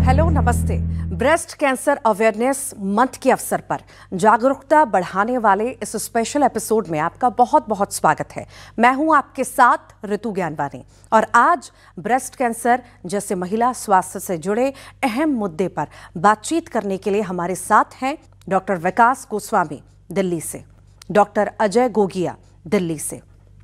Hello नमस्ते। Breast cancer awareness month के अवसर पर जागरूकता बढ़ाने वाले इस स्पेशल एपिसोड में आपका बहुत बहुत स्वागत है। मैं हूं आपके साथ ऋतु ज्ञानवानी और आज ब्रेस्ट कैंसर जैसे महिला स्वास्थ्य से जुड़े अहम मुद्दे पर बातचीत करने के लिए हमारे साथ हैं डॉक्टर विकास गोस्वामी दिल्ली से, डॉक्टर अजय गोगिया दिल्ली से,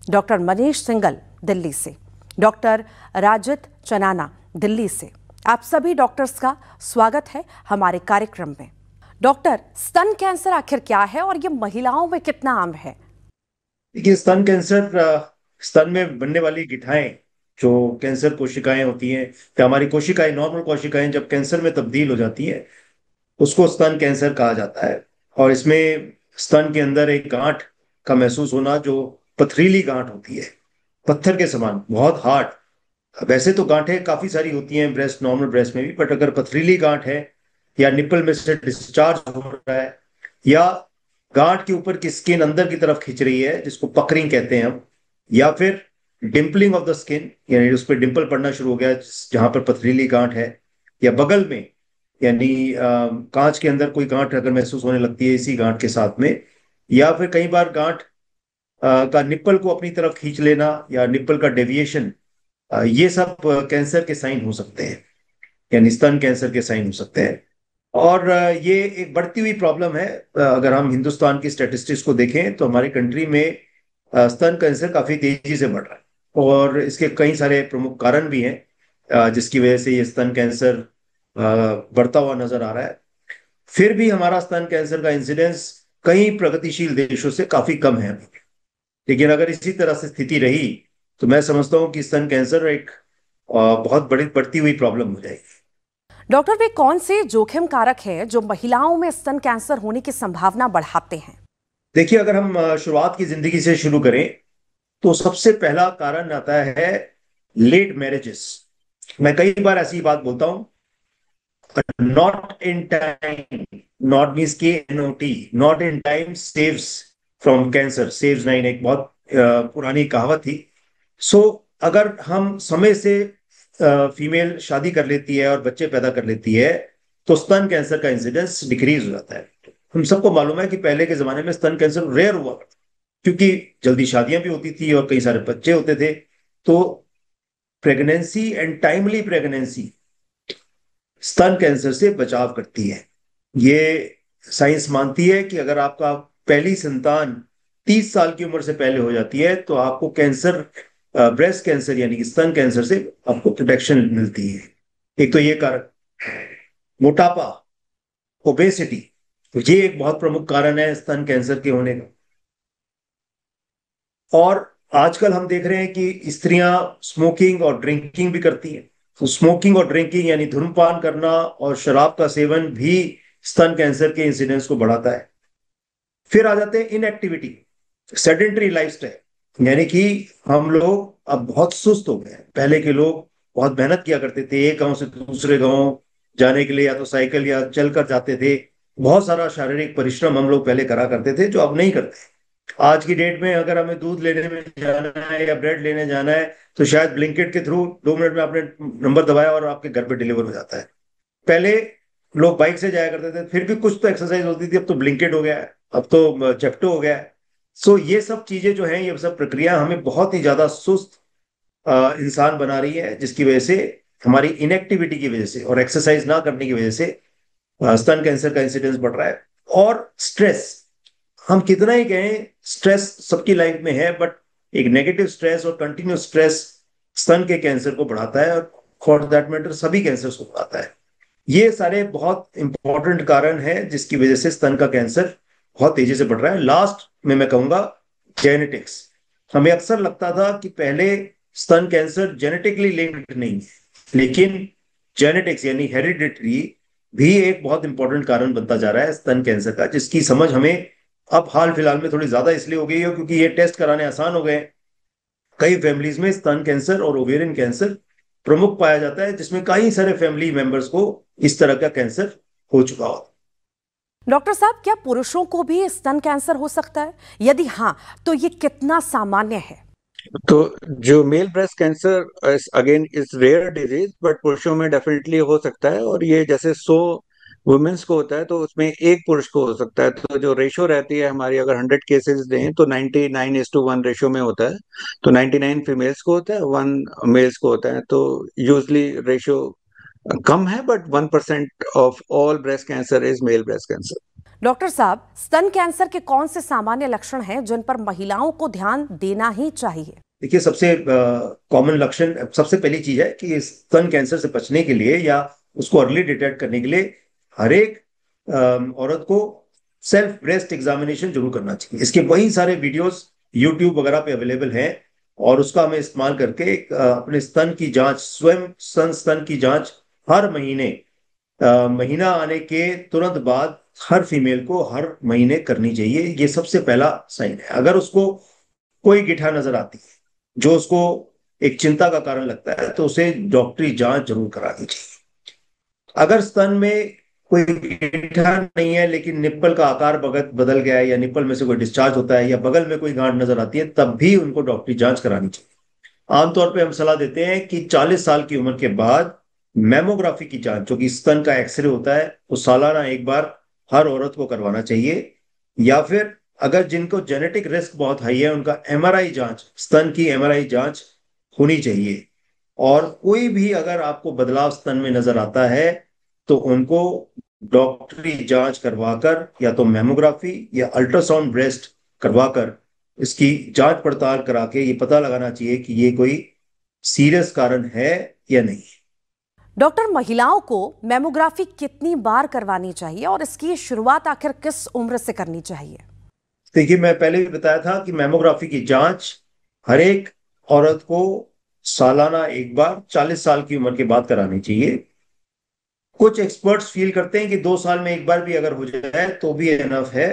डॉक्टर मनीष सिंगल दिल्ली से, डॉक्टर राजित चनाना दिल्ली से। आप सभी डॉक्टर्स का स्वागत है हमारे कार्यक्रम में। डॉक्टर, स्तन कैंसर आखिर क्या है और ये महिलाओं में कितना आम है? देखिए, स्तन कैंसर स्तन में बनने वाली गिठाएं जो कैंसर कोशिकाएं होती हैं या हमारी कोशिकाएं, नॉर्मल कोशिकाएं जब कैंसर में तब्दील हो जाती है उसको स्तन कैंसर कहा जाता है। और इसमें स्तन के अंदर एक गांठ का महसूस होना जो पथरीली गांठ होती है, पत्थर के समान, बहुत हार्ड। वैसे तो गांठें काफी सारी होती हैं ब्रेस्ट, नॉर्मल ब्रेस्ट में भी, बट अगर पथरीली गांठ है या निप्पल में से डिस्चार्ज हो रहा है या गांठ के ऊपर की स्किन अंदर की तरफ खिंच रही है जिसको पकरिंग कहते हैं हम, या फिर डिम्पलिंग ऑफ द स्किन यानी उस पर डिम्पल पड़ना शुरू हो गया जहां पर पथरीली गांठ है, या बगल में यानी कांच के अंदर कोई गांठ अगर महसूस होने लगती है इसी गांठ के साथ में, या फिर कई बार गांठ का निप्पल को अपनी तरफ खींच लेना या निप्पल का डेविएशन, ये सब कैंसर के साइन हो सकते हैं, यानी स्तन कैंसर के साइन हो सकते हैं। और ये एक बढ़ती हुई प्रॉब्लम है। अगर हम हिंदुस्तान की स्टैटिस्टिक्स को देखें तो हमारी कंट्री में स्तन कैंसर काफी तेजी से बढ़ रहा है और इसके कई सारे प्रमुख कारण भी हैं जिसकी वजह से ये स्तन कैंसर बढ़ता हुआ नजर आ रहा है। फिर भी हमारा स्तन कैंसर का इंसिडेंस कई प्रगतिशील देशों से काफी कम है अभी। लेकिन अगर इसी तरह से स्थिति रही तो मैं समझता हूँ कि स्तन कैंसर एक बहुत बड़ी बढ़ती हुई प्रॉब्लम हो जाएगी। डॉक्टर, वे कौन से जोखिम कारक हैं जो महिलाओं में स्तन कैंसर होने की संभावना बढ़ाते हैं? देखिए, अगर हम शुरुआत की जिंदगी से शुरू करें तो सबसे पहला कारण आता है लेट मैरिजेस। मैं कई बार ऐसी बात बोलता हूं, not in time, not means KNOT, not in time saves from cancer, saves nine, एक बहुत पुरानी कहावत थी। सो अगर हम समय से फीमेल शादी कर लेती है और बच्चे पैदा कर लेती है तो स्तन कैंसर का इंसिडेंस डिक्रीज हो जाता है। हम सबको मालूम है कि पहले के जमाने में स्तन कैंसर रेयर हुआ क्योंकि जल्दी शादियां भी होती थी और कई सारे बच्चे होते थे। तो प्रेगनेंसी एंड टाइमली प्रेगनेंसी स्तन कैंसर से बचाव करती है। ये साइंस मानती है कि अगर आपका पहली संतान 30 साल की उम्र से पहले हो जाती है तो आपको कैंसर, ब्रेस्ट कैंसर यानी कि स्तन कैंसर से आपको प्रोटेक्शन मिलती है। एक तो ये कारण, मोटापा, ओबेसिटी, ये एक बहुत प्रमुख कारण है स्तन कैंसर के होने का। और आजकल हम देख रहे हैं कि स्त्रियां स्मोकिंग और ड्रिंकिंग भी करती हैं। तो स्मोकिंग और ड्रिंकिंग यानी धूम्रपान करना और शराब का सेवन भी स्तन कैंसर के इंसिडेंस को बढ़ाता है। फिर आ जाते हैं इनएक्टिविटी, सेडेंटरी लाइफस्टाइल, यानी कि हम लोग अब बहुत सुस्त हो गए हैं। पहले के लोग बहुत मेहनत किया करते थे, एक गांव से दूसरे गांव जाने के लिए या तो साइकिल या चल कर जाते थे। बहुत सारा शारीरिक परिश्रम हम लोग पहले करा करते थे जो अब नहीं करते। आज की डेट में अगर हमें दूध लेने में जाना है या ब्रेड लेने जाना है तो शायद ब्लिंकिट के थ्रू 2 मिनट में आपने नंबर दबाया और आपके घर पे डिलीवर हो जाता है। पहले लोग बाइक से जाया करते थे, फिर भी कुछ तो एक्सरसाइज होती थी, अब तो ब्लिंकिट हो गया है, अब तो जेप्टो हो गया है। सो ये सब चीजें जो हैं, ये सब प्रक्रिया हमें बहुत ही ज्यादा सुस्त इंसान बना रही है, जिसकी वजह से हमारी इनएक्टिविटी की वजह से और एक्सरसाइज ना करने की वजह से स्तन कैंसर का इंसिडेंस बढ़ रहा है। और स्ट्रेस, हम कितना ही कहें स्ट्रेस सबकी लाइफ में है, बट एक नेगेटिव स्ट्रेस और कंटिन्यूस स्ट्रेस स्तन के कैंसर को बढ़ाता है और फॉर दैट मैटर सभी कैंसर को बढ़ाता है। ये सारे बहुत इंपॉर्टेंट कारण हैं जिसकी वजह से स्तन का कैंसर बहुत तेजी से बढ़ रहा है। लास्ट में मैं कहूंगा जेनेटिक्स। हमें अक्सर लगता था कि पहले स्तन कैंसर जेनेटिकली लिंक्ड नहीं है, लेकिन जेनेटिक्स यानी हेरिडिटरी भी एक बहुत इंपॉर्टेंट कारण बनता जा रहा है स्तन कैंसर का, जिसकी समझ हमें अब हाल फिलहाल में थोड़ी ज्यादा इसलिए हो गई है क्योंकि ये टेस्ट कराने आसान हो गए। कई फैमिलीज में स्तन कैंसर और ओवेरियन कैंसर प्रमुख पाया जाता है, जिसमें कई सारे फैमिली मेंबर्स को इस तरह का कैंसर हो चुका हो। डॉक्टर साहब, क्या पुरुषों को भी स्तन कैंसर हो सकता है? यदि हाँ, तो ये कितना सामान्य है? तो जो male breast cancer again is rare disease, but पुरुषों में डेफिनेटली हो सकता है। और ये जैसे 100 वुमेन्स को होता है तो उसमें एक पुरुष को हो सकता है। तो जो रेशो रहती है हमारी, अगर 100 केसेस दें तो 99:1 रेशो में होता है। तो 99 फीमेल्स को होता है, 1 मेल्स को होता है। तो यूजली रेशो कम है, but 1% of all breast cancer is male breast cancer. Doctor साहब, स्तन कैंसर के कौन से सामान्य लक्षण हैं जिन पर महिलाओं को ध्यान देना ही चाहिए? देखिए, सबसे कॉमन लक्षण, सबसे पहली चीज है कि स्तन कैंसर से बचने के लिए या उसको अर्ली डिटेक्ट करने के लिए हर एक औरत को सेल्फ ब्रेस्ट एग्जामिनेशन जरूर करना चाहिए। इसके वही सारे वीडियोस यूट्यूब वगैरह पे अवेलेबल हैं, और उसका हमें इस्तेमाल करके अपने स्तन की जांच, स्वयं स्तन की जांच हर महीने, महीना आने के तुरंत बाद हर फीमेल को हर महीने करनी चाहिए। ये सबसे पहला साइन है। अगर उसको कोई गिठा नजर आती है जो उसको एक चिंता का कारण लगता है, तो उसे डॉक्टरी जांच जरूर करानी चाहिए। अगर स्तन में कोई गिठा नहीं है लेकिन निप्पल का आकार बदल गया है, या निप्पल में से कोई डिस्चार्ज होता है, या बगल में कोई गांठ नजर आती है, तब भी उनको डॉक्टरी जांच करानी चाहिए। आमतौर पे हम सलाह देते हैं कि 40 साल की उम्र के बाद मैमोग्राफी की जांच, जो कि स्तन का एक्सरे होता है, वो सालाना एक बार हर औरत को करवाना चाहिए। या फिर अगर जिनको जेनेटिक रिस्क बहुत हाई है, उनका एमआरआई जांच, स्तन की एमआरआई जांच होनी चाहिए। और कोई भी अगर आपको बदलाव स्तन में नजर आता है, तो उनको डॉक्टरी जांच करवाकर, या तो मैमोग्राफी या अल्ट्रासाउंड ब्रेस्ट करवाकर, इसकी जांच पड़ताल करा के ये पता लगाना चाहिए कि ये कोई सीरियस कारण है या नहीं। डॉक्टर, महिलाओं को मैमोग्राफी कितनी बार करवानी चाहिए और इसकी शुरुआत आखिर किस उम्र से करनी चाहिए? देखिए, मैं पहले भी बताया था कि मैमोग्राफी की जांच हर एक औरत को सालाना एक बार 40 साल की उम्र के बाद करानी चाहिए। कुछ एक्सपर्ट्स फील करते हैं कि 2 साल में एक बार भी अगर हो जाए तो भी एनफ है,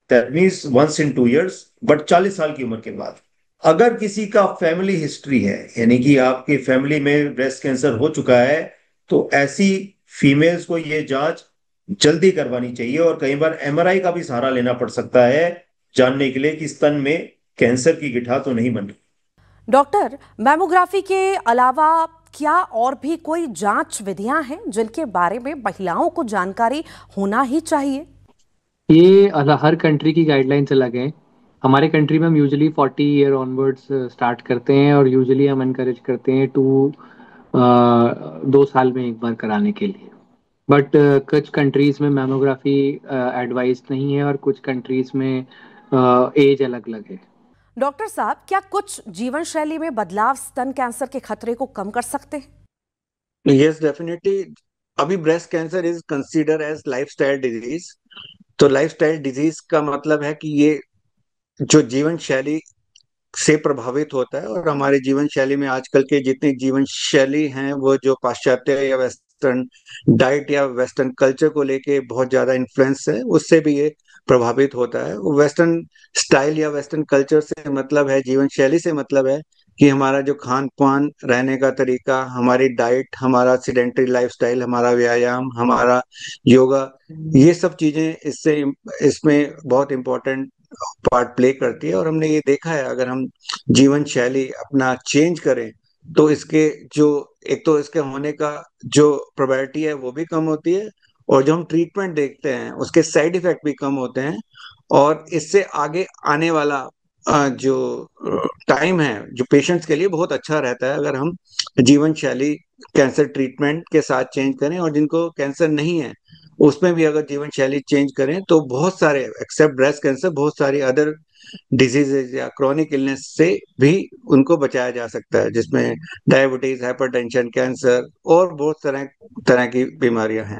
that means once in 2 years. But 40 साल की उम्र के बाद अगर किसी का फैमिली हिस्ट्री है, यानी कि आपके फैमिली में ब्रेस्ट कैंसर हो चुका है, तो ऐसी फीमेल्स को ये जांच जल्दी करवानी चाहिए। और कई बार एमआरआई का भी सहारा लेना पड़ सकता है, जानने के लिए कि स्तन में कैंसर की गिठा तो नहीं बन रही। डॉक्टर, मैमोग्राफी के अलावा क्या और भी कोई जांच विधियां हैं जिनके बारे में महिलाओं को जानकारी होना ही चाहिए? ये हर कंट्री की गाइडलाइंस अलग हैं। हमारे कंट्री में हम यूजुअली 40 ईयर ऑनवर्ड्स स्टार्ट करते हैं, और यूजुअली हम इनकरेज करते हैं 2 साल में एक बार कराने के लिए। बट कुछ कंट्रीज में मैमोग्राफी एडवाइस नहीं है, और कुछ कंट्रीज में एज अलग अलग है। डॉक्टर साहब, क्या कुछ जीवन शैली में बदलाव स्तन कैंसर के खतरे को कम कर सकते हैं? Yes, definitely. अभी breast cancer is consider as lifestyle disease. तो लाइफस्टाइल डिजीज का मतलब है कि ये जो जीवन शैली से प्रभावित होता है। और हमारे जीवन शैली में आजकल के जितनी जीवन शैली हैं, वो जो पाश्चात्य या वेस्टर्न डाइट या वेस्टर्न कल्चर को लेके बहुत ज्यादा इन्फ्लुएंस है, उससे भी ये प्रभावित होता है। वेस्टर्न स्टाइल या वेस्टर्न कल्चर से मतलब है, जीवन शैली से मतलब है कि हमारा जो खान पान, रहने का तरीका, हमारी डाइट, हमारा सिडेंटरी लाइफस्टाइल, हमारा व्यायाम, हमारा योगा, ये सब चीजें इसमें बहुत इम्पोर्टेंट पार्ट प्ले करती है। और हमने ये देखा है, अगर हम जीवन शैली अपना चेंज करें तो इसके जो एक तो इसके होने का जो प्रोबेबिलिटी है वो भी कम होती है, और जो हम ट्रीटमेंट देखते हैं उसके साइड इफेक्ट भी कम होते हैं। और इससे आगे आने वाला जो टाइम है जो पेशेंट्स के लिए बहुत अच्छा रहता है, अगर हम जीवन शैली कैंसर ट्रीटमेंट के साथ चेंज करें। और जिनको कैंसर नहीं है उसमें भी अगर जीवन शैली चेंज करें, तो बहुत सारे, एक्सेप्ट ब्रेस्ट कैंसर, बहुत सारी अदर डिजीजेज या क्रॉनिक इलनेस से भी उनको बचाया जा सकता है, जिसमें डायबिटीज, हाइपरटेंशन, कैंसर और बहुत तरह तरह की बीमारियां हैं।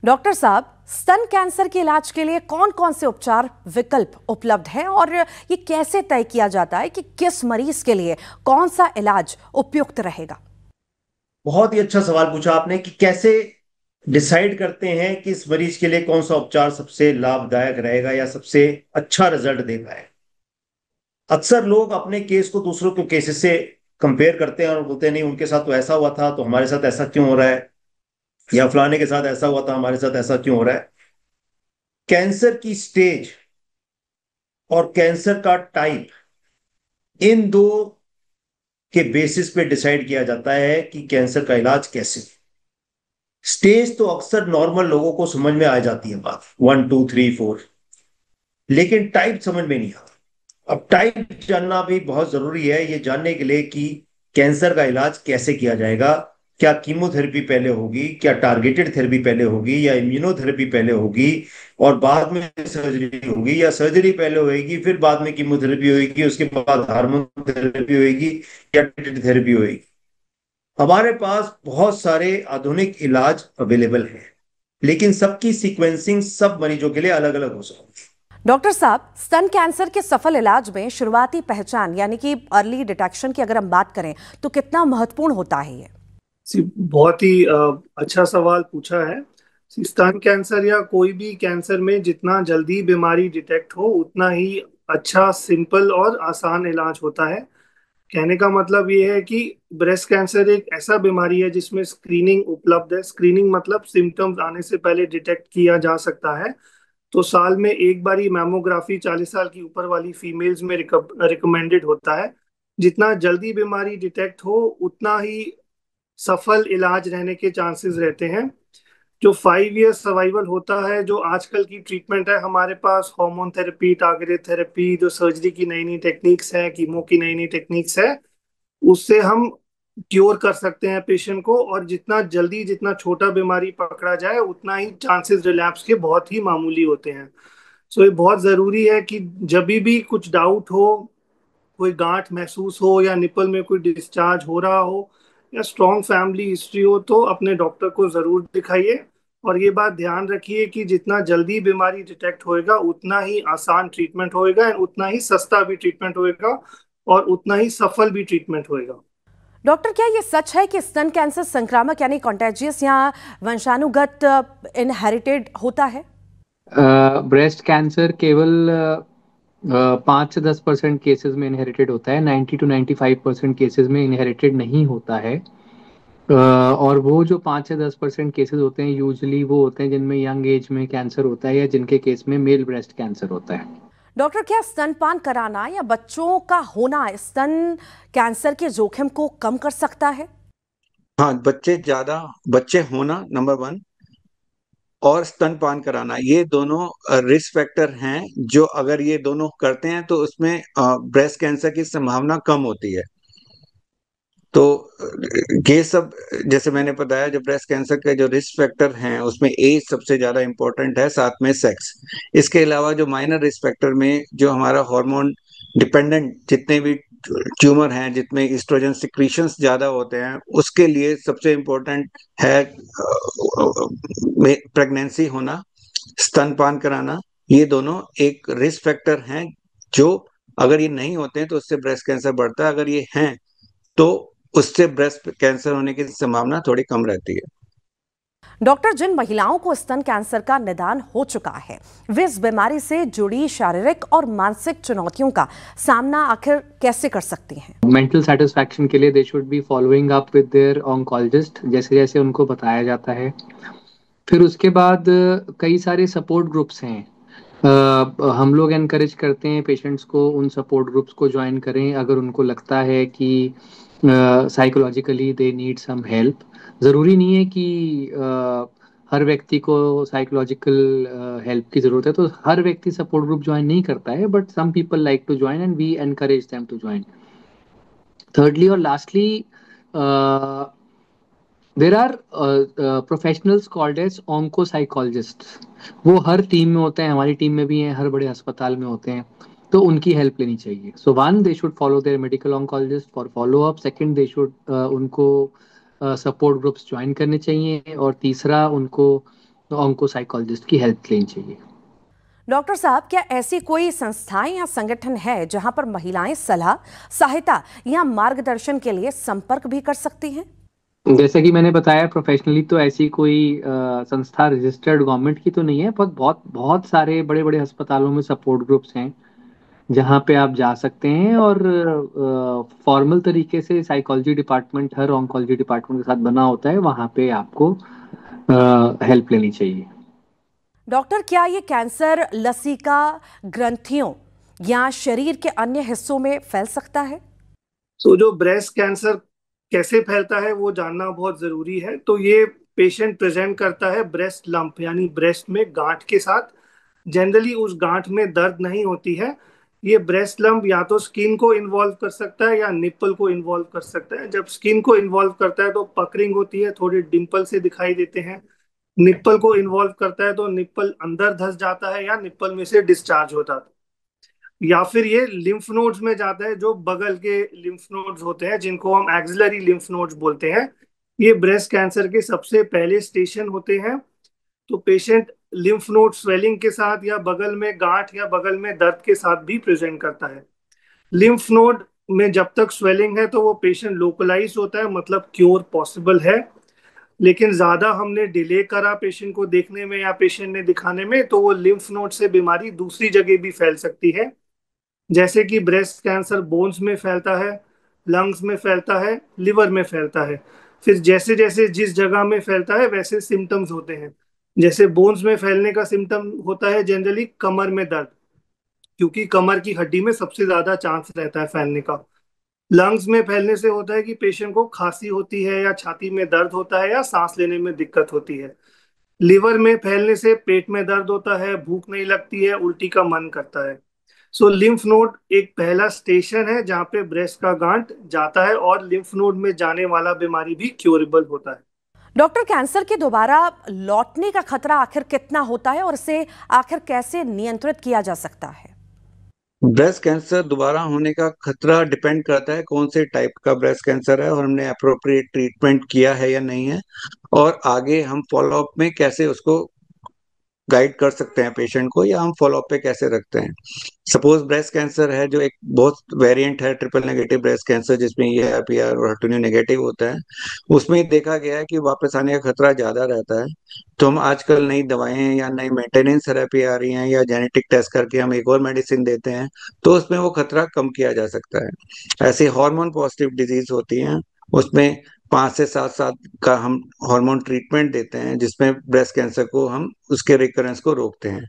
डॉक्टर साहब, स्तन कैंसर के इलाज के लिए कौन कौन से उपचार विकल्प उपलब्ध हैं और ये कैसे तय किया जाता है कि किस मरीज के लिए कौन सा इलाज उपयुक्त रहेगा? बहुत ही अच्छा सवाल पूछा आपने कि कैसे डिसाइड करते हैं कि इस मरीज के लिए कौन सा उपचार सबसे लाभदायक रहेगा या सबसे अच्छा रिजल्ट दे पाए। अक्सर लोग अपने केस को दूसरों के केसेस से कंपेयर करते हैं और बोलते हैं, नहीं उनके साथ तो ऐसा हुआ था तो हमारे साथ ऐसा क्यों हो रहा है, या फलाने के साथ ऐसा हुआ था हमारे साथ ऐसा क्यों हो रहा है। कैंसर की स्टेज और कैंसर का टाइप इन दो के बेसिस पे डिसाइड किया जाता है कि कैंसर का इलाज कैसे। स्टेज तो अक्सर नॉर्मल लोगों को समझ में आ जाती है, बात 1 2 3 4, लेकिन टाइप समझ में नहीं आता। अब टाइप जानना भी बहुत जरूरी है, ये जानने के लिए कि कैंसर का इलाज कैसे किया जाएगा। क्या कीमोथेरेपी पहले होगी, क्या टारगेटेड थेरेपी पहले होगी, या इम्यूनोथेरेपी पहले होगी और बाद में सर्जरी होगी, या सर्जरी पहले होगी फिर बाद में कीमोथेरेपी होगी, उसके बाद हार्मोन थेरेपी होगी या टारगेटेड थेरेपी होगी। हमारे पास बहुत सारे आधुनिक इलाज अवेलेबल हैं, लेकिन सबकी सीक्वेंसिंग सब मरीजों के लिए अलग अलग हो सकती है। डॉक्टर साहब, स्तन कैंसर के सफल इलाज में शुरुआती पहचान यानी कि अर्ली डिटेक्शन की अगर हम बात करें तो कितना महत्वपूर्ण होता है ये? बहुत ही अच्छा सवाल पूछा है। स्तन कैंसर या कोई भी कैंसर में जितना जल्दी बीमारी डिटेक्ट हो उतना ही अच्छा, सिंपल और आसान इलाज होता है। कहने का मतलब ये है कि ब्रेस्ट कैंसर एक ऐसा बीमारी है जिसमें स्क्रीनिंग उपलब्ध है। स्क्रीनिंग मतलब सिम्टम्स आने से पहले डिटेक्ट किया जा सकता है। तो साल में एक बारी मैमोग्राफी 40 साल की ऊपर वाली फीमेल्स में रिकमेंडेड होता है। जितना जल्दी बीमारी डिटेक्ट हो उतना ही सफल इलाज रहने के चांसेस रहते हैं। जो 5 ईयर सर्वाइवल होता है, जो आजकल की ट्रीटमेंट है हमारे पास, हार्मोन थेरेपी, टारगेटेड थेरेपी, जो सर्जरी की नई नई टेक्निक्स हैं, कीमो की नई नई टेक्निक्स है, उससे हम क्योर कर सकते हैं पेशेंट को। और जितना जल्दी, जितना छोटा बीमारी पकड़ा जाए उतना ही चांसेस रिलैप्स के बहुत ही मामूली होते हैं। सो ये बहुत ज़रूरी है कि जब भी कुछ डाउट हो, कोई गांठ महसूस हो या निपल में कोई डिस्चार्ज हो रहा हो या स्ट्रॉन्ग फैमिली हिस्ट्री हो, तो अपने डॉक्टर को ज़रूर दिखाइए। और ये बात ध्यान रखिए कि जितना जल्दी बीमारी डिटेक्ट होएगा उतना ही आसान ट्रीटमेंट होएगा, एंड उतना ही सस्ता भी ट्रीटमेंट होएगा और उतना ही सफल भी ट्रीटमेंट होएगा। डॉक्टर, क्या ये सच है कि स्तन कैंसर संक्रामक यानी कॉन्टेजियस या वंशानुगत इनहेरिटेड होता है? ब्रेस्ट कैंसर केवल 5 से 10% केसेस में इनहेरिटेड होता है। 90 to 95% केसेस में इनहेरिटेड नहीं होता है। और वो जो 5 से 10% केसेस होते हैं यूजुअली वो होते हैं जिनमें यंग एज में कैंसर होता है या जिनके केस में मेल ब्रेस्ट कैंसर होता है। डॉक्टर, क्या स्तनपान कराना या बच्चों का होना स्तन कैंसर के जोखिम को कम कर सकता है? हाँ, बच्चे होना नंबर 1 और स्तनपान कराना, ये दोनों रिस्क फैक्टर हैं जो अगर ये दोनों करते हैं तो उसमें ब्रेस्ट कैंसर की संभावना कम होती है। तो ये सब जैसे मैंने बताया, जो ब्रेस्ट कैंसर के जो रिस्क फैक्टर हैं उसमें एज सबसे ज्यादा इंपॉर्टेंट है, साथ में सेक्स। इसके अलावा जो माइनर रिस्क फैक्टर में जो हमारा हार्मोन डिपेंडेंट जितने भी ट्यूमर हैं, जितने एस्ट्रोजन सिक्रीशंस ज्यादा होते हैं, उसके लिए सबसे इम्पोर्टेंट है प्रेगनेंसी होना, स्तनपान कराना। ये दोनों एक रिस्क फैक्टर हैं जो अगर ये नहीं होते हैं तो उससे ब्रेस्ट कैंसर बढ़ता है, अगर ये हैं तो उससे ब्रेस्ट कैंसर होने की संभावना थोड़ी कम रहती है। डॉक्टर, जिन महिलाओं को स्तन कैंसर का निदान हो चुका है वे इस बीमारी से जुड़ी शारीरिक और मानसिक चुनौतियों का सामना आखिर कैसे कर सकती हैं? मेंटल सेटिस्फैक्शन के लिए they should be following up with their oncologist, जैसे जैसे उनको बताया जाता है। फिर उसके बाद कई सारे सपोर्ट ग्रुप्स हैं। हम लोग एनकरेज करते हैं पेशेंट्स को उन सपोर्ट ग्रुप्स को ज्वाइन करें अगर उनको लगता है कि psychologically they need some help. ज़रूरी नहीं है कि हर व्यक्ति को साइकोलॉजिकल हेल्प की ज़रूरत है, तो हर व्यक्ति सपोर्ट ग्रुप ज्वाइन नहीं करता है, but some people like to join and we encourage them to join. thirdly और lastly, there are professionals called as onco-psychologists। वो हर टीम में होते हैं, हमारी टीम में भी हैं, हर बड़े अस्पताल में होते हैं, तो उनकी हेल्प लेनी चाहिए। सो 1 they should follow their medical oncologist for follow up, 2 they should उनको सपोर्ट ग्रुप्स ज्वाइन करने चाहिए, और तीसरा उनको ऑन्को साइकोलॉजिस्ट की हेल्प लेनी चाहिए। डॉक्टर साहब, क्या ऐसी कोई संस्थाएं या संगठन है जहां पर महिलाएं सलाह, सहायता या मार्गदर्शन के लिए संपर्क भी कर सकती हैं? जैसे कि मैंने बताया, प्रोफेशनली तो ऐसी कोई संस्था रजिस्टर्ड गवर्नमेंट की तो नहीं है, पर बहुत बहुत सारे बड़े बड़े अस्पतालों में सपोर्ट ग्रुप्स हैं जहाँ पे आप जा सकते हैं, और फॉर्मल तरीके से साइकोलॉजी डिपार्टमेंट हर ऑन्कोलॉजी डिपार्टमेंट के साथ बना होता है, वहाँ पे आपको हेल्प लेनी चाहिए। डॉक्टर, क्या ये कैंसर लसिका ग्रंथियों या शरीर के अन्य हिस्सों में फैल सकता है? तो जो ब्रेस्ट कैंसर कैसे फैलता है वो जानना बहुत जरूरी है। तो ये पेशेंट प्रेजेंट करता है ब्रेस्ट लंप यानी ब्रेस्ट में गांठ के साथ। जनरली उस गांठ में दर्द नहीं होती है। ये ब्रेस्ट लंप या तो स्किन को इन्वॉल्व कर सकता है या निप्पल को इन्वॉल्व कर सकता है। जब स्किन को इन्वॉल्व करता है तो पकरिंग होती है, थोड़े डिंपल से दिखाई देते हैं। निप्पल को इन्वॉल्व करता है तो निप्पल अंदर धंस जाता है या निप्पल में से डिस्चार्ज होता है। या फिर ये लिम्फ नोड्स में जाता है, जो बगल के लिम्फ नोड्स होते हैं जिनको हम एक्सिलरी लिम्फ नोड्स बोलते हैं। ये ब्रेस्ट कैंसर के सबसे पहले स्टेशन होते हैं। तो पेशेंट लिम्फ नोड स्वेलिंग के साथ या बगल में गांठ या बगल में दर्द के साथ भी प्रेजेंट करता है। लिम्फ नोड में जब तक स्वेलिंग है तो वो पेशेंट लोकलाइज होता है, मतलब क्योर पॉसिबल है। लेकिन ज्यादा हमने डिले करा पेशेंट को देखने में या पेशेंट ने दिखाने में तो वो लिम्फ नोड से बीमारी दूसरी जगह भी फैल सकती है। जैसे कि ब्रेस्ट कैंसर बोन्स में फैलता है, लंग्स में फैलता है, लिवर में फैलता है। फिर जैसे जैसे जिस जगह में फैलता है वैसे सिम्टम्स होते हैं। जैसे बोन्स में फैलने का सिम्टम होता है जनरली कमर में दर्द, क्योंकि कमर की हड्डी में सबसे ज्यादा चांस रहता है फैलने का। लंग्स में फैलने से होता है कि पेशेंट को खांसी होती है या छाती में दर्द होता है या सांस लेने में दिक्कत होती है। लिवर में फैलने से पेट में दर्द होता है, भूख नहीं लगती है, उल्टी का मन करता है। सो लिम्फ नोड एक पहला स्टेशन है जहाँ पे ब्रेस्ट का गांठ जाता है और लिम्फ नोड में जाने वाला बीमारी भी क्योरेबल होता है। डॉक्टर, कैंसर के दोबारा लौटने का खतरा आखिर कितना होता है और इसे आखिर कैसे नियंत्रित किया जा सकता है? ब्रेस्ट कैंसर दोबारा होने का खतरा डिपेंड करता है कौन से टाइप का ब्रेस्ट कैंसर है और हमने अप्रोप्रिएट ट्रीटमेंट किया है या नहीं है, और आगे हम फॉलोअप में कैसे उसको गाइड कर सकते हैं पेशेंट को, या हम फॉलोअप पे कैसे रखते हैं। सपोज ब्रेस्ट कैंसर है जो एक बहुत वेरिएंट है ट्रिपल नेगेटिव ब्रेस्ट कैंसर, जिसमें ये IPR और HER2 नेगेटिव होता है। उसमें देखा गया है कि वापस आने का खतरा ज्यादा रहता है। तो हम आजकल नई दवाएं या नई मेंटेनेंस थेरेपी आ रही हैं या जेनेटिक टेस्ट करके हम एक और मेडिसिन देते हैं, तो उसमें वो खतरा कम किया जा सकता है। ऐसे हार्मोन पॉजिटिव डिजीज होती हैं, उसमें 5 से 7 साल का हम हार्मोन ट्रीटमेंट देते हैं, जिसमें ब्रेस्ट कैंसर को हम उसके रिकरेंस को रोकते हैं।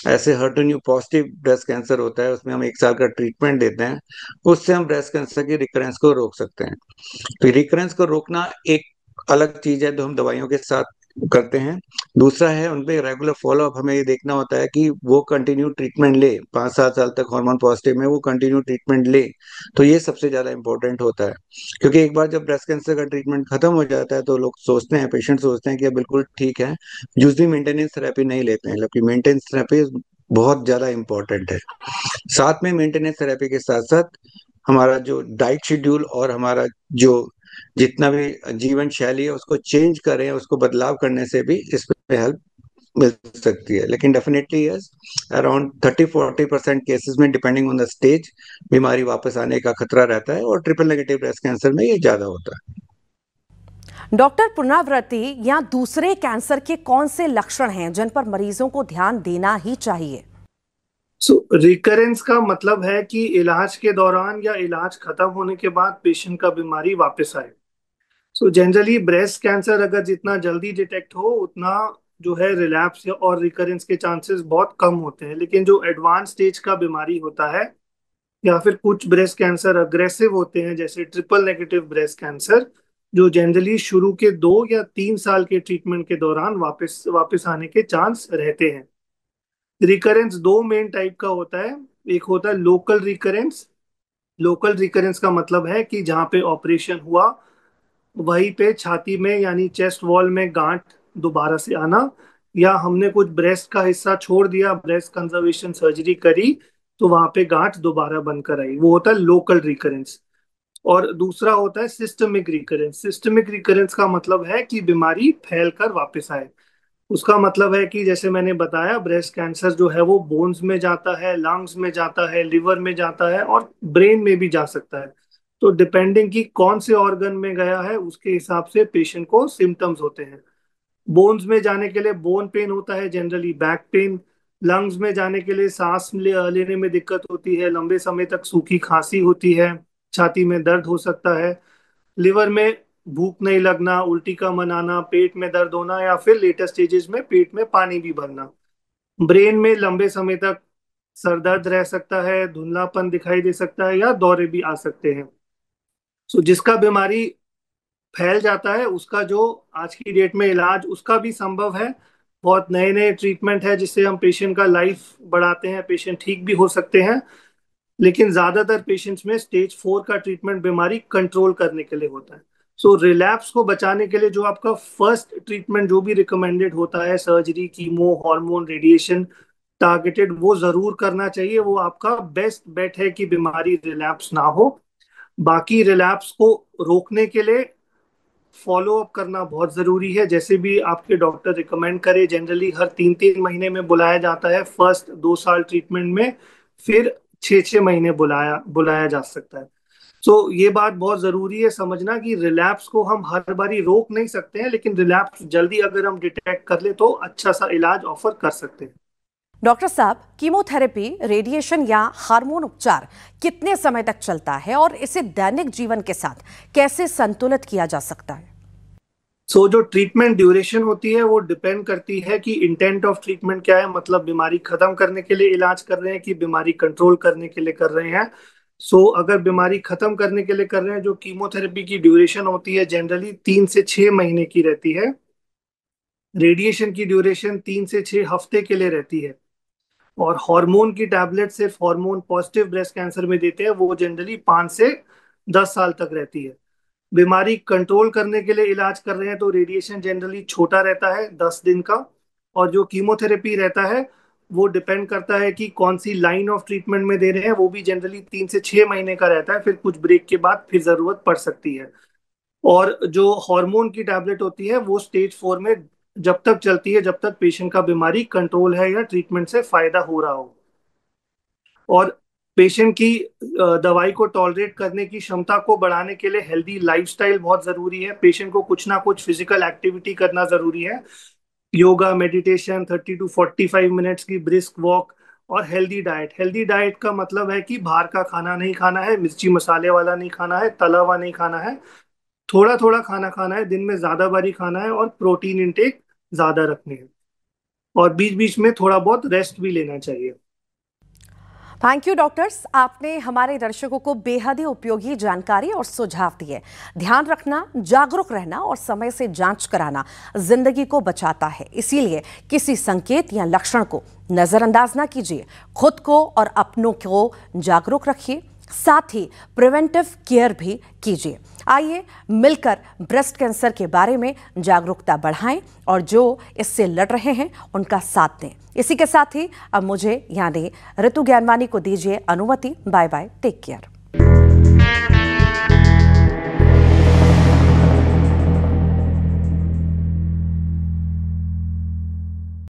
ऐसे HER2 पॉजिटिव ब्रेस्ट कैंसर होता है, उसमें हम 1 साल का ट्रीटमेंट देते हैं, उससे हम ब्रेस्ट कैंसर की रिकरेंस को रोक सकते हैं। तो रिकरेंस को रोकना एक अलग चीज है जो हम दवाइयों के साथ करते हैं। दूसरा है उनपे रेगुलर फॉलोअप, हमें ये देखना होता है कि वो कंटिन्यू ट्रीटमेंट ले, 5-7 साल तक हार्मोन पॉजिटिव में वो कंटिन्यू ट्रीटमेंट ले। तो ये सबसे ज्यादा इंपॉर्टेंट होता है, क्योंकि एक बार जब ब्रेस्ट कैंसर का ट्रीटमेंट खत्म हो जाता है तो लोग सोचते हैं, पेशेंट सोचते हैं कि अब बिल्कुल ठीक है, यूजली मेंटेनेंस थेरेपी नहीं लेते हैं, जबकि मेंटेनेंस थेरेपी बहुत ज्यादा इंपॉर्टेंट है। साथ में मेंटेनेंस थेरेपी के साथ साथ हमारा जो डाइट शेड्यूल और हमारा जो जितना भी जीवन शैली है उसको चेंज करें, उसको बदलाव करने से भी इसमें हेल्प मिल सकती है। लेकिन डेफिनेटली यस, अराउंड 30-40% केसेस में डिपेंडिंग ऑन द स्टेज बीमारी वापस आने का खतरा रहता है, और ट्रिपल नेगेटिव ब्रेस्ट कैंसर में ये ज्यादा होता है। डॉक्टर, पुनरावृत्ति या दूसरे कैंसर के कौन से लक्षण हैं जिन पर मरीजों को ध्यान देना ही चाहिए? रिकरेंस का मतलब है कि इलाज के दौरान या इलाज खत्म होने के बाद पेशेंट का बीमारी वापस आए। जनरली ब्रेस्ट कैंसर अगर जितना जल्दी डिटेक्ट हो उतना जो है रिलैप्स और रिकरेंस के चांसेस बहुत कम होते हैं। लेकिन जो एडवांस स्टेज का बीमारी होता है या फिर कुछ ब्रेस्ट कैंसर अग्रेसिव होते हैं, जैसे ट्रिपल नेगेटिव ब्रेस्ट कैंसर, जो जनरली शुरू के 2 या 3 साल के ट्रीटमेंट के दौरान वापस वापस आने के चांस रहते हैं। रिकरेंस दो मेन टाइप का होता है। एक होता है लोकल रिकरेंस। लोकल रिकरेंस का मतलब है कि जहाँ पे ऑपरेशन हुआ वहीं पे छाती में यानी चेस्ट वॉल में गांठ दोबारा से आना, या हमने कुछ ब्रेस्ट का हिस्सा छोड़ दिया, ब्रेस्ट कंजर्वेशन सर्जरी करी तो वहां पे गांठ दोबारा बनकर आई, वो होता है लोकल रिकरेंस। और दूसरा होता है सिस्टमिक रिकरेंस। सिस्टमिक रिकरेंस का मतलब है कि बीमारी फैल कर वापस आए। उसका मतलब है कि जैसे मैंने बताया ब्रेस्ट कैंसर जो है वो बोन्स में जाता है, लंग्स में जाता है, लिवर में जाता है और ब्रेन में भी जा सकता है। तो डिपेंडिंग कि कौन से ऑर्गन में गया है उसके हिसाब से पेशेंट को सिम्टम्स होते हैं। बोन्स में जाने के लिए बोन पेन होता है, जनरली बैक पेन। लंग्स में जाने के लिए सांस लेने में दिक्कत होती है, लंबे समय तक सूखी खांसी होती है, छाती में दर्द हो सकता है। लिवर में भूख नहीं लगना, उल्टी का मन आना, पेट में दर्द होना या फिर लेटर स्टेजेस में पेट में पानी भी भरना। ब्रेन में लंबे समय तक सर दर्द रह सकता है, धुंधलापन दिखाई दे सकता है, या दौरे भी आ सकते हैं। सो जिसका बीमारी फैल जाता है उसका जो आज की डेट में इलाज उसका भी संभव है। बहुत नए नए ट्रीटमेंट है जिससे हम पेशेंट का लाइफ बढ़ाते हैं, पेशेंट ठीक भी हो सकते हैं। लेकिन ज्यादातर पेशेंट्स में स्टेज 4 का ट्रीटमेंट बीमारी कंट्रोल करने के लिए होता है। सो रिलैप्स को बचाने के लिए जो आपका फर्स्ट ट्रीटमेंट जो भी रिकमेंडेड होता है, surgery, chemo, hormone, radiation targeted, वो जरूर करना चाहिए। वो आपका बेस्ट बेट है कि बीमारी रिलैप्स ना हो। बाकी रिलैप्स को रोकने के लिए फॉलो अप करना बहुत जरूरी है। जैसे भी आपके डॉक्टर रिकमेंड करे, जनरली हर 3-3 महीने में बुलाया जाता है फर्स्ट 2 साल ट्रीटमेंट में, फिर 6-6 महीने बुलाया बुलाया जा सकता है। तो ये बात बहुत जरूरी है समझना कि रिलैप्स को हम हर बारी रोक नहीं सकते हैं, लेकिन रिलैप्स जल्दी अगर हम डिटेक्ट कर ले तो अच्छा सा इलाज ऑफर कर सकते हैं। डॉक्टर साहब, कीमोथेरेपी, रेडिएशन या हार्मोन उपचार कितने समय तक चलता है और इसे दैनिक जीवन के साथ कैसे संतुलित किया जा सकता है? जो ट्रीटमेंट ड्यूरेशन होती है वो डिपेंड करती है कि इंटेंट ऑफ ट्रीटमेंट क्या है, मतलब बीमारी खत्म करने के लिए इलाज कर रहे हैं कि बीमारी कंट्रोल करने के लिए कर रहे हैं। अगर बीमारी खत्म करने के लिए कर रहे हैं, जो कीमोथेरेपी की ड्यूरेशन होती है जनरली 3 से 6 महीने की रहती है। रेडिएशन की ड्यूरेशन 3 से 6 हफ्ते के लिए रहती है। और हार्मोन की टैबलेट सिर्फ हार्मोन पॉजिटिव ब्रेस्ट कैंसर में देते हैं, वो जनरली 5 से 10 साल तक रहती है। बीमारी कंट्रोल करने के लिए इलाज कर रहे हैं तो रेडिएशन जनरली छोटा रहता है, 10 दिन का। और जो कीमोथेरेपी रहता है वो डिपेंड करता है कि कौन सी लाइन ऑफ ट्रीटमेंट में दे रहे हैं, वो भी जनरली 3 से 6 महीने का रहता है, फिर कुछ ब्रेक के बाद फिर जरूरत पड़ सकती है। और जो हार्मोन की टैबलेट होती है वो स्टेज 4 में जब तक चलती है जब तक पेशेंट का बीमारी कंट्रोल है या ट्रीटमेंट से फायदा हो रहा हो। और पेशेंट की दवाई को टॉलरेट करने की क्षमता को बढ़ाने के लिए हेल्दी लाइफस्टाइल बहुत जरूरी है। पेशेंट को कुछ ना कुछ फिजिकल एक्टिविटी करना जरूरी है। योगा, मेडिटेशन, 30 to 45 मिनट्स की ब्रिस्क वॉक, और हेल्दी डाइट। हेल्दी डाइट का मतलब है कि बाहर का खाना नहीं खाना है, मिर्ची मसाले वाला नहीं खाना है, तला हुआ नहीं खाना है, थोड़ा थोड़ा खाना खाना है, दिन में ज्यादा बारी खाना है, और प्रोटीन इंटेक ज्यादा रखने हैं, और बीच बीच में थोड़ा बहुत रेस्ट भी लेना चाहिए। थैंक यू डॉक्टर्स, आपने हमारे दर्शकों को बेहद ही उपयोगी जानकारी और सुझाव दिए। ध्यान रखना, जागरूक रहना और समय से जांच कराना जिंदगी को बचाता है। इसीलिए किसी संकेत या लक्षण को नजरअंदाज ना कीजिए। खुद को और अपनों को जागरूक रखिए, साथ ही प्रिवेंटिव केयर भी कीजिए। आइए मिलकर ब्रेस्ट कैंसर के बारे में जागरूकता बढ़ाएं और जो इससे लड़ रहे हैं उनका साथ दें। इसी के साथ ही अब मुझे यानी ऋतु ज्ञानवानी को दीजिए अनुमति। Bye bye, take care.